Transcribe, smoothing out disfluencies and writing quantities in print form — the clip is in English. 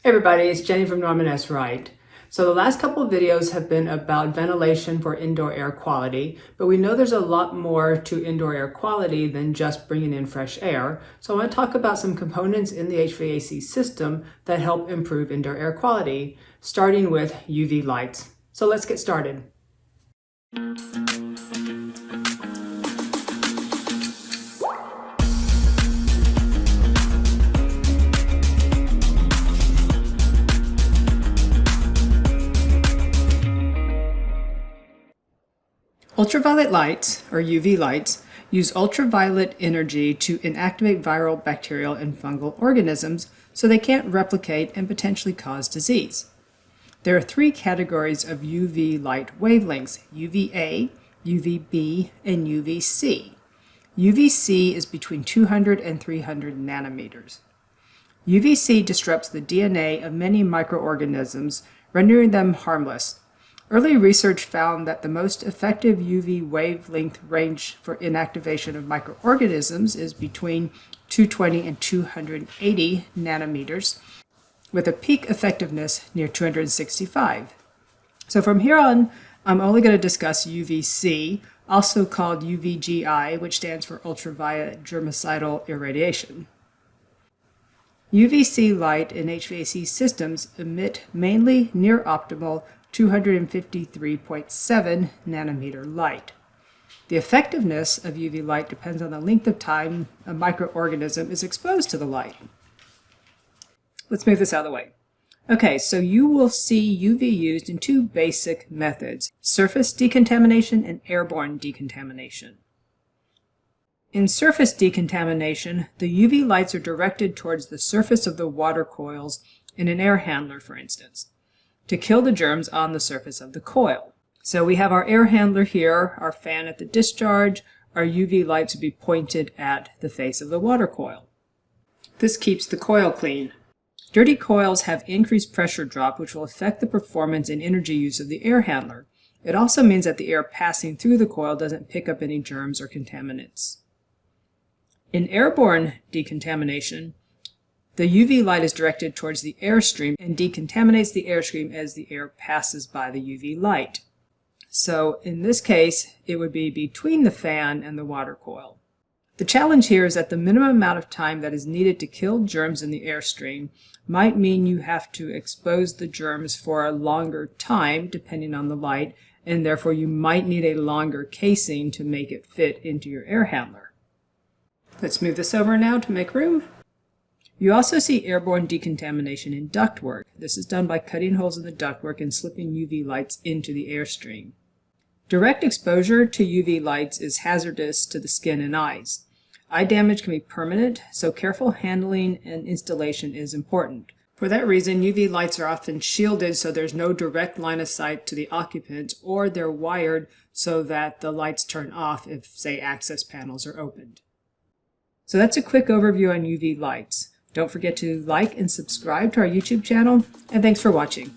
Hey everybody, it's Jenny from Norman S. Wright. So the last couple of videos have been about ventilation for indoor air quality, but we know there's a lot more to indoor air quality than just bringing in fresh air. So I want to talk about some components in the HVAC system that help improve indoor air quality, starting with UV lights. So let's get started. Ultraviolet lights, or UV lights, use ultraviolet energy to inactivate viral, bacterial, and fungal organisms so they can't replicate and potentially cause disease. There are three categories of UV light wavelengths: UVA, UVB, and UVC. UVC is between 200 and 300 nanometers. UVC disrupts the DNA of many microorganisms, rendering them harmless. Early research found that the most effective UV wavelength range for inactivation of microorganisms is between 220 and 280 nanometers, with a peak effectiveness near 265. So from here on, I'm only going to discuss UVC, also called UVGI, which stands for ultraviolet germicidal irradiation. UVC light in HVAC systems emit mainly near optimal 253.7 nanometer light. The effectiveness of UV light depends on the length of time a microorganism is exposed to the light. Let's move this out of the way. Okay, so you will see UV used in two basic methods: surface decontamination and airborne decontamination. In surface decontamination, the UV lights are directed towards the surface of the water coils in an air handler, for instance, to kill the germs on the surface of the coil. So we have our air handler here, our fan at the discharge. Our UV lights would be pointed at the face of the water coil. This keeps the coil clean. Dirty coils have increased pressure drop, which will affect the performance and energy use of the air handler. It also means that the air passing through the coil doesn't pick up any germs or contaminants. In airborne decontamination, the UV light is directed towards the airstream and decontaminates the airstream as the air passes by the UV light. So in this case, it would be between the fan and the water coil. The challenge here is that the minimum amount of time that is needed to kill germs in the airstream might mean you have to expose the germs for a longer time depending on the light, and therefore you might need a longer casing to make it fit into your air handler. Let's move this over now to make room. You also see airborne decontamination in ductwork. This is done by cutting holes in the ductwork and slipping UV lights into the airstream. Direct exposure to UV lights is hazardous to the skin and eyes. Eye damage can be permanent, so careful handling and installation is important. For that reason, UV lights are often shielded so there's no direct line of sight to the occupant, or they're wired so that the lights turn off if, say, access panels are opened. So that's a quick overview on UV lights. Don't forget to like and subscribe to our YouTube channel, and thanks for watching.